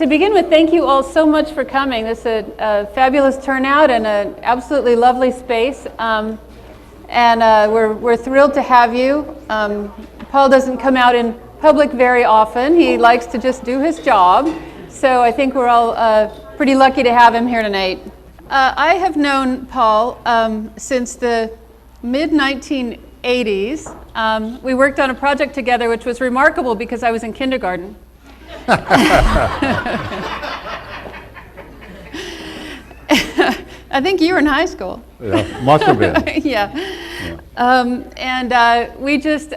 To begin with, thank you all so much for coming. This is a fabulous turnout and an absolutely lovely space. We're thrilled to have you. Paul doesn't come out in public very often. He likes to just do his job. So I think we're all pretty lucky to have him here tonight. I have known Paul since the mid-1980s. We worked on a project together which was remarkable because I was in kindergarten. I think you were in high school. Yeah, must have been. Yeah. We just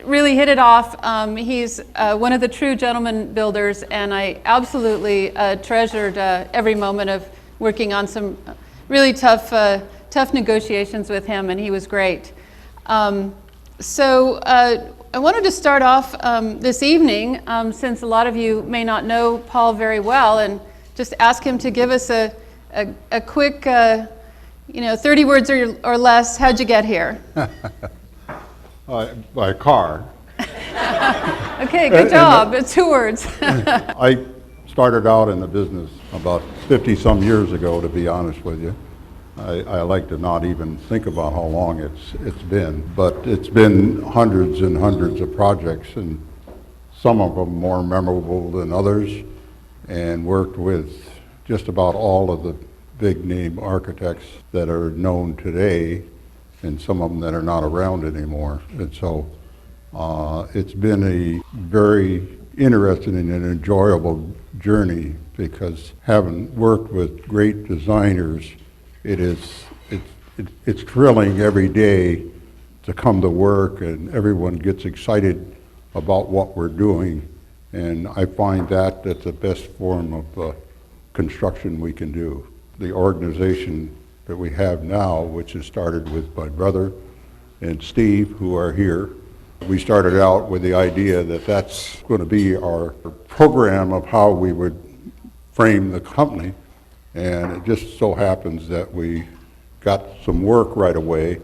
really hit it off. He's one of the true gentleman builders, and I absolutely treasured every moment of working on some really tough negotiations with him, and he was great. I wanted to start off this evening, since a lot of you may not know Paul very well, and just ask him to give us a quick, 30 words or less. How'd you get here? By car. Okay, good job. 2 words. I started out in the business about 50-some years ago, to be honest with you. I like to not even think about how long it's been, but it's been hundreds and hundreds of projects, and some of them more memorable than others, and worked with just about all of the big name architects that are known today, and some of them that are not around anymore. And so it's been a very interesting and enjoyable journey, because having worked with great designers, it's thrilling every day to come to work, and everyone gets excited about what we're doing, and I find that's the best form of construction we can do. The organization that we have now, which has started with my brother and Steve, who are here, we started out with the idea that that's going to be our program of how we would frame the company. And it just so happens that we got some work right away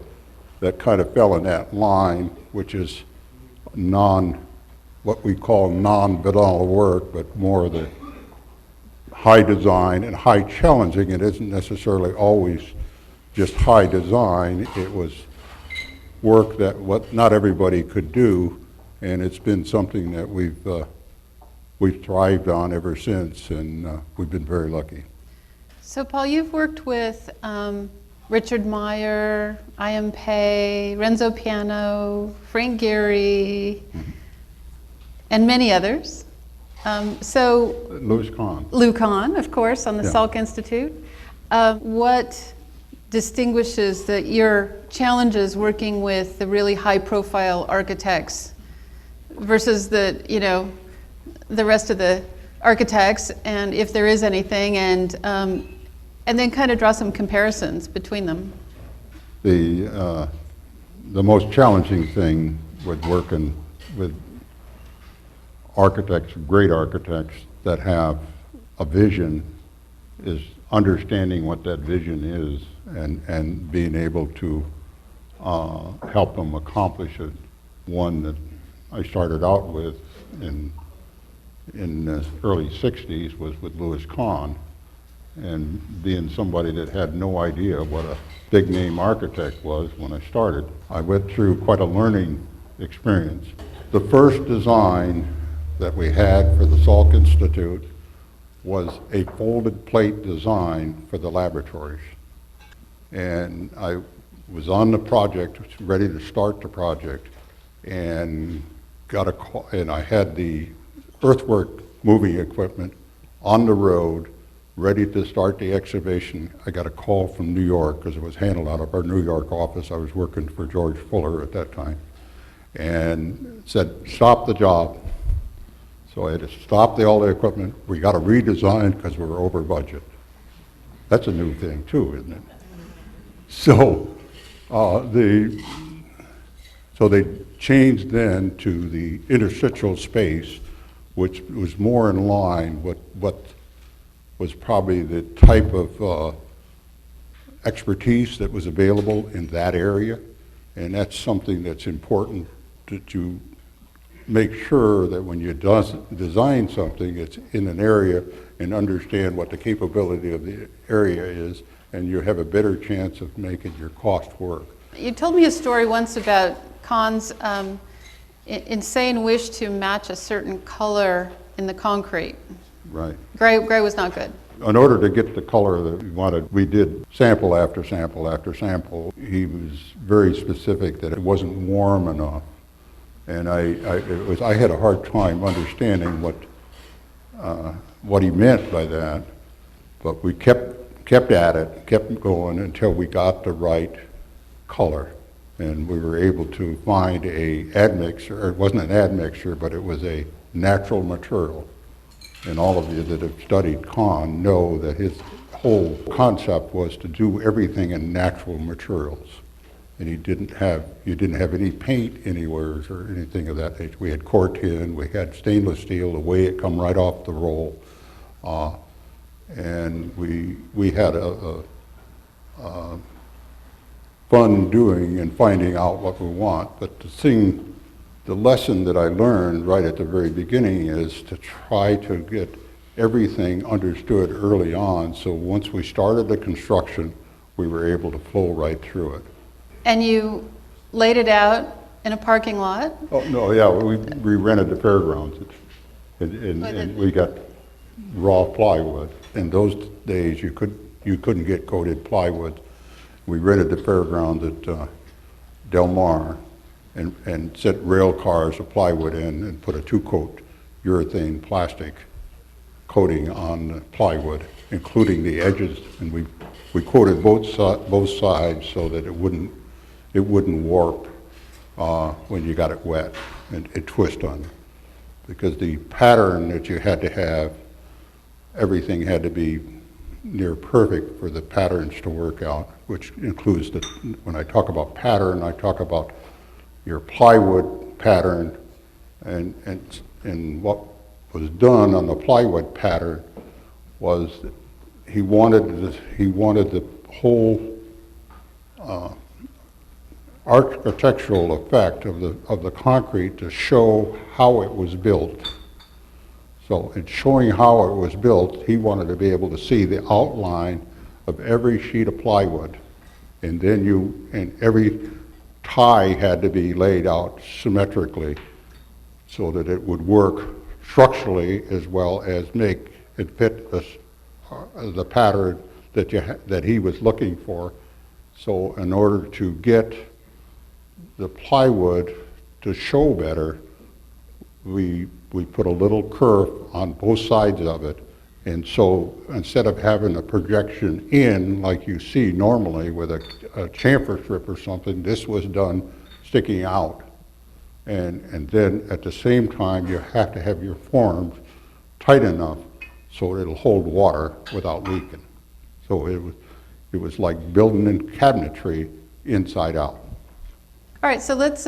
that kind of fell in that line, which is what we call non-vanilla work, but more the high design and high challenging. It isn't necessarily always just high design. It was work that not everybody could do, and it's been something that we've thrived on ever since, and we've been very lucky. So Paul, you've worked with Richard Meyer, I.M. Pei, Renzo Piano, Frank Gehry, and many others. Louis Kahn. Lou Kahn, of course, on the Yeah. Salk Institute. What distinguishes your challenges working with the really high-profile architects versus the rest of the architects, and if there is anything, and then kind of draw some comparisons between them? The most challenging thing with working with architects, great architects that have a vision, is understanding what that vision is and being able to help them accomplish it. One that I started out with in the early 60s was with Louis Kahn, and being somebody that had no idea what a big name architect was when I started, I went through quite a learning experience. The first design that we had for the Salk Institute was a folded plate design for the laboratories. And I was on the project, ready to start the project, and got a call, and I had the earthwork moving equipment on the road, ready to start the excavation. I got a call from New York, because it was handled out of our New York office. I was working for George Fuller at that time, and said, stop the job. So I had to stop all the equipment. We got to redesign because we were over budget. That's a new thing too, isn't it? So they changed then to the interstitial space, which was more in line with what was probably the type of expertise that was available in that area, and that's something that's important to make sure that when you design something, it's in an area and understand what the capability of the area is, and you have a better chance of making your cost work. You told me a story once about Kahn's insane wish to match a certain color in the concrete. Right. Gray was not good. In order to get the color that we wanted, we did sample after sample after sample. He was very specific that it wasn't warm enough. And I had a hard time understanding what he meant by that, but we kept at it, kept going until we got the right color. And we were able to find a admixture, or it wasn't an admixture, but it was a natural material. And all of you that have studied Kahn know that his whole concept was to do everything in natural materials. And you didn't have any paint anywhere or anything of that nature. We had Corten, we had stainless steel, the way it come right off the roll. And we had a fun doing and finding out what we want. But the lesson that I learned right at the very beginning is to try to get everything understood early on, so once we started the construction, we were able to flow right through it. And you laid it out in a parking lot? Oh, no, yeah, we rented the fairgrounds, and we got raw plywood. In those days, you couldn't get coated plywood. We rented the fairgrounds at Del Mar, and set rail cars of plywood in and put a 2-coat urethane plastic coating on the plywood, including the edges, and we coated both sides so that it wouldn't warp when you got it wet and it twist on you. Because the pattern that you had to have, everything had to be near perfect for the patterns to work out, which includes when I talk about pattern, I talk about your plywood pattern, and what was done on the plywood pattern was he wanted the whole architectural effect of the concrete to show how it was built. So in showing how it was built, he wanted to be able to see the outline of every sheet of plywood, and then every tie had to be laid out symmetrically so that it would work structurally as well as make it fit the pattern that he was looking for. So in order to get the plywood to show better, we put a little kerf on both sides of it. And so instead of having a projection in like you see normally with a chamfer strip or something, this was done sticking out. And then at the same time, you have to have your forms tight enough so it'll hold water without leaking. So it was like building in cabinetry inside out. All right, so let's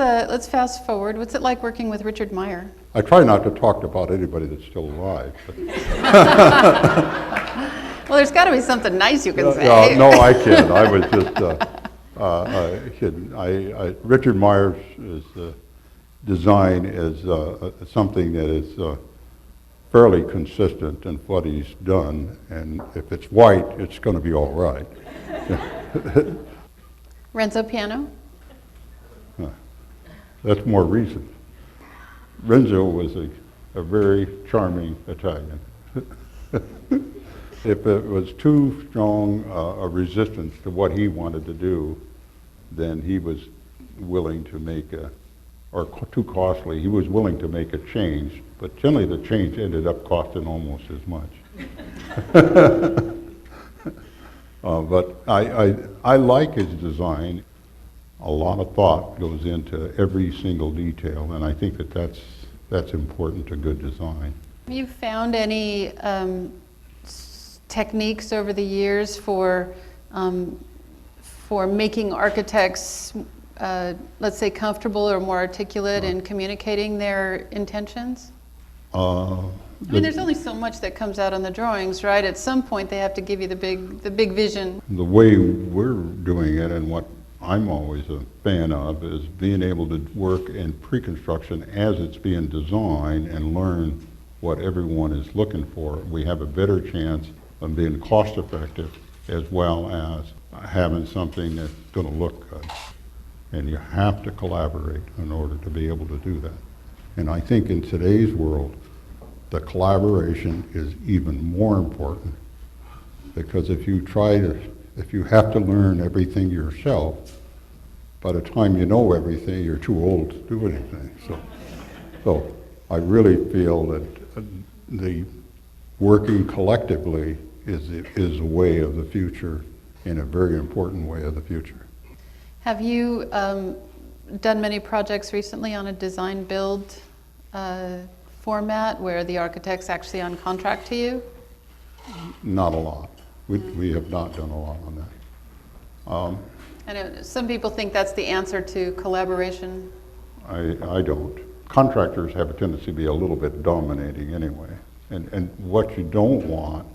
fast forward. What's it like working with Richard Meyer? I try not to talk about anybody that's still alive. But Well, there's got to be something nice you can say. No, I can't. I was just kidding. Richard Meyer's design is something that is fairly consistent in what he's done, and if it's white, it's going to be all right. Renzo Piano? That's more recent. Renzo was a very charming Italian. If it was too strong a resistance to what he wanted to do, then he was willing to make or too costly, he was willing to make a change, but generally the change ended up costing almost as much. But I like his design. A lot of thought goes into every single detail, and I think that's important to good design. Have you found any techniques over the years for making architects, let's say, comfortable or more articulate in communicating their intentions? I mean, there's only so much that comes out on the drawings, right? At some point, they have to give you the big vision. The way we're doing it and what I'm always a fan of is being able to work in pre-construction as it's being designed and learn what everyone is looking for. We have a better chance of being cost effective as well as having something that's going to look good. And you have to collaborate in order to be able to do that. And I think in today's world, the collaboration is even more important, because if you have to learn everything yourself, by the time you know everything, you're too old to do anything. So I really feel that the working collectively is a way of the future, and a very important way of the future. Have you done many projects recently on a design-build format where the architect's actually on contract to you? Not a lot. We have not done a lot on that. I know some people think that's the answer to collaboration. I don't. Contractors have a tendency to be a little bit dominating anyway. And what you don't want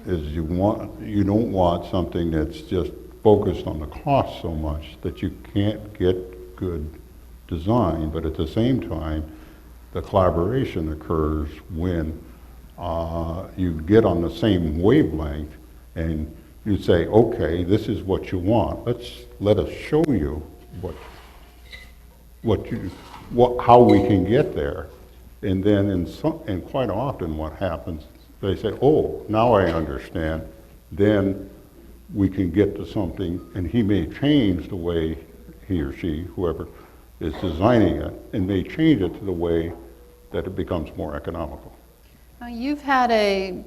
is you don't want something that's just focused on the cost so much that you can't get good design, but at the same time, the collaboration occurs when you get on the same wavelength and you say, okay, this is what you want. Let us show you how we can get there. And then and quite often what happens, they say, oh, now I understand. Then we can get to something, and he may change the way he or she, whoever is designing it, and may change it to the way that it becomes more economical. Now, you've had a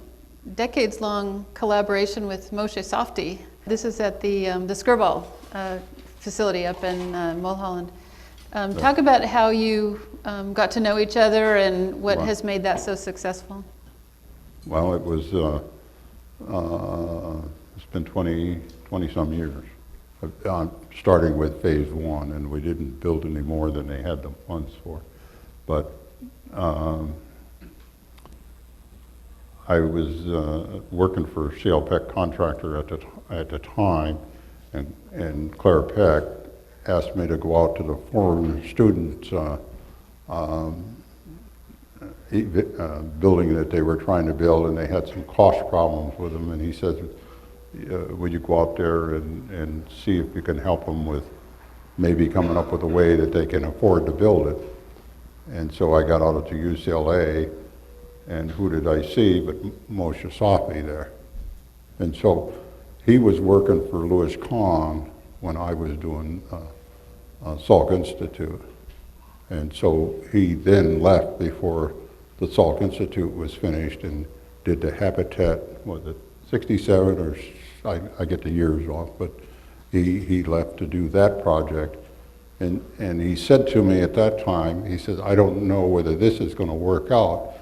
decades-long collaboration with Moshe Safdie. This is at the Skirball facility up in Mulholland. Talk about how you got to know each other and what has made that so successful. Well, it was, it's been 20 some years, starting with phase one, and we didn't build any more than they had the funds for. But I was working for C.L. Peck Contractor at the time, and Claire Peck asked me to go out to the foreign students building that they were trying to build, and they had some cost problems with them, and he says, would you go out there and see if you can help them with maybe coming up with a way that they can afford to build it. And so I got out to UCLA, and who did I see but Moshe Safdie there. And so he was working for Louis Kahn when I was doing Salk Institute. And so he then left before the Salk Institute was finished and did the Habitat, was it 67 or, I get the years off, but he left to do that project. And he said to me at that time, he says, I don't know whether this is going to work out,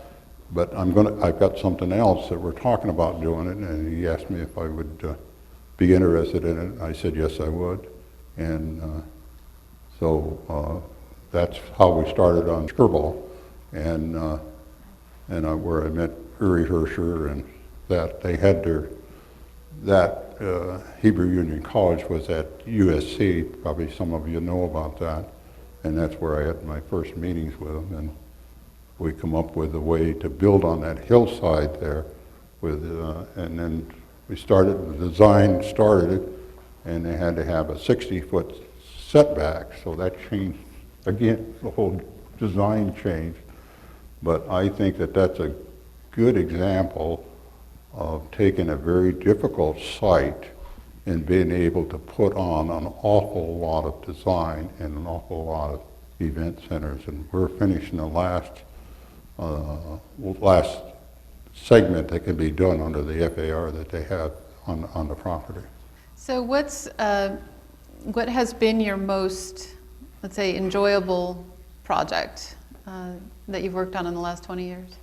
but I've got something else that we're talking about doing it. And he asked me if I would be interested in it. I said, yes, I would. And so that's how we started on Skirball, and where I met Uri Hersher, and that they had Hebrew Union College was at USC, probably some of you know about that, and that's where I had my first meetings with them, and we come up with a way to build on that hillside there, and then we started, the design started, and they had to have a 60-foot setback, so that changed, again, the whole design changed, but I think that that's a good example of taking a very difficult site and being able to put on an awful lot of design and an awful lot of event centers. And we're finishing the last segment that can be done under the FAR that they have on the property. So what has been your most, let's say, enjoyable project that you've worked on in the last 20 years?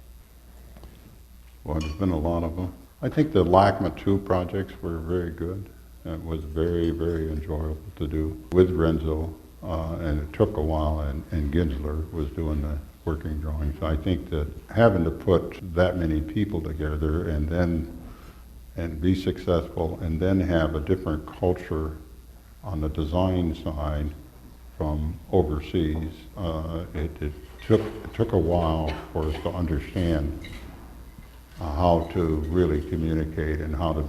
Well, there's been a lot of them. I think the LACMA 2 projects were very good. It was very, very enjoyable to do with Renzo, and it took a while, and Ginsler was doing the working drawings. I think that having to put that many people together and be successful, and then have a different culture on the design side from overseas. It took a while for us to understand how to really communicate and how to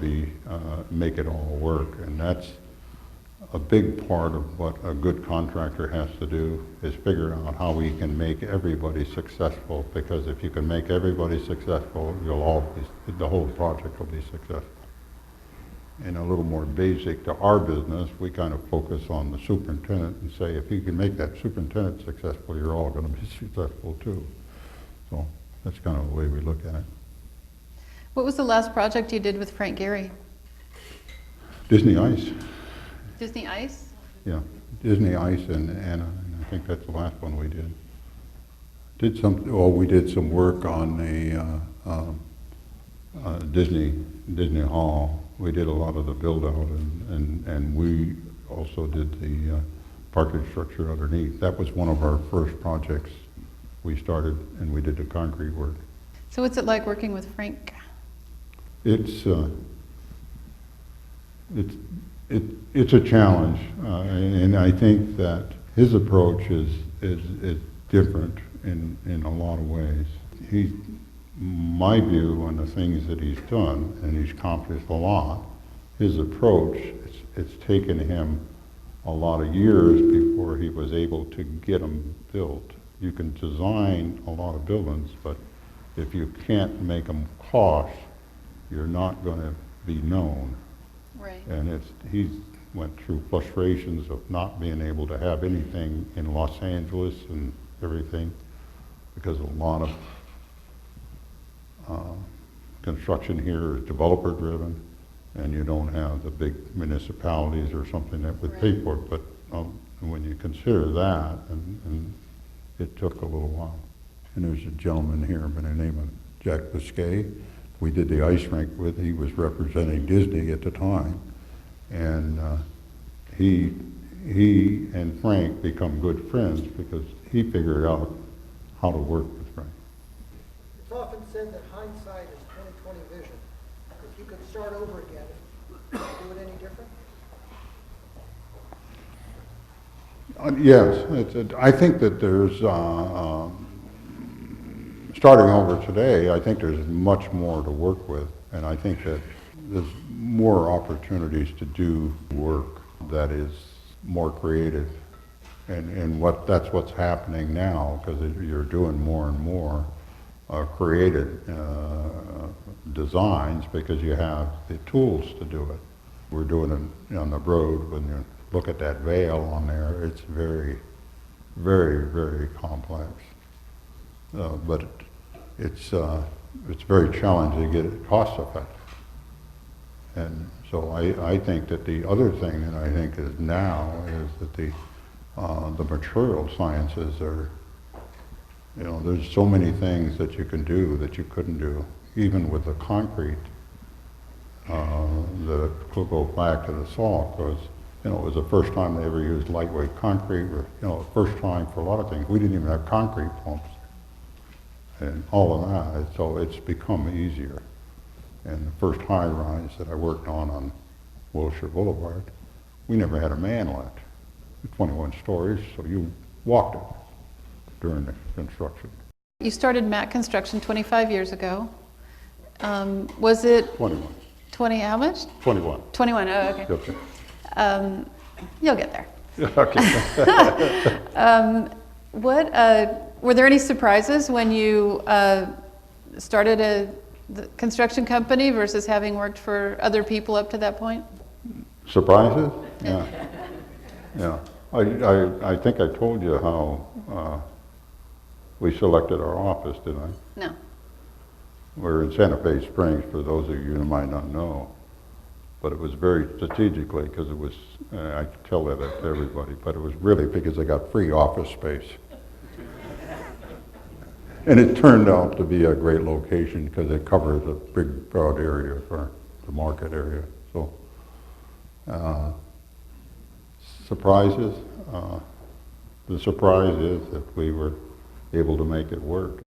make it all work. And that's a big part of what a good contractor has to do, is figure out how we can make everybody successful, because if you can make everybody successful, the whole project will be successful. And a little more basic to our business, we kind of focus on the superintendent and say, if you can make that superintendent successful, you're all going to be successful too. So that's kind of the way we look at it. What was the last project you did with Frank Gehry? Disney Ice. Disney Ice? Yeah, Disney Ice and Anna, and I think that's the last one we did. We did some work on the Disney Hall. We did a lot of the build out, and we also did the parking structure underneath. That was one of our first projects we started, and we did the concrete work. So what's it like working with Frank? It's a challenge, and I think that his approach is different in a lot of ways. My view on the things that he's done, and he's accomplished a lot, his approach, it's taken him a lot of years before he was able to get them built. You can design a lot of buildings, but if you can't make them cost, you're not going to be known. Right. And he's went through frustrations of not being able to have anything in Los Angeles and everything, because a lot of construction here is developer driven, and you don't have the big municipalities or something that would pay for it. But when you consider that, and it took a little while. And there's a gentleman here by the name of Jack Biscay. We did the ice rink with. He was representing Disney at the time, and he and Frank become good friends because he figured out how to work with Frank. It's often said that hindsight is 20/20 vision. If you could start over again, would you do it any different? Yes, I think that there's, starting over today, I think there's much more to work with, and I think that there's more opportunities to do work that is more creative, and that's what's happening now, because you're doing more and more creative designs because you have the tools to do it. We're doing it on the road. When you look at that veil on there, it's very, very, very complex. But it's very challenging to get it cost effective. And so I think that the other thing that I think is now is that the material sciences are, there's so many things that you can do that you couldn't do, even with the concrete. That could go back to the salt, because it was the first time they ever used lightweight concrete, or the first time for a lot of things. We didn't even have concrete pumps and all of that, so it's become easier. And the first high-rise that I worked on Wilshire Boulevard, we never had a man lift. 21 stories, so you walked it during the construction. You started Mac Construction 25 years ago. Was it 21. 20, how much? 21. 21, oh, okay. Okay. You'll get there. Okay. Were there any surprises when you started the construction company versus having worked for other people up to that point? Surprises? Yeah. Yeah. I think I told you how we selected our office, didn't I? No. We're in Santa Fe Springs, for those of you who might not know. But it was very strategically, because it was, I could tell that to everybody, but it was really because I got free office space. And it turned out to be a great location because it covers a big, broad area for the market area. So, surprises. The surprise is that we were able to make it work.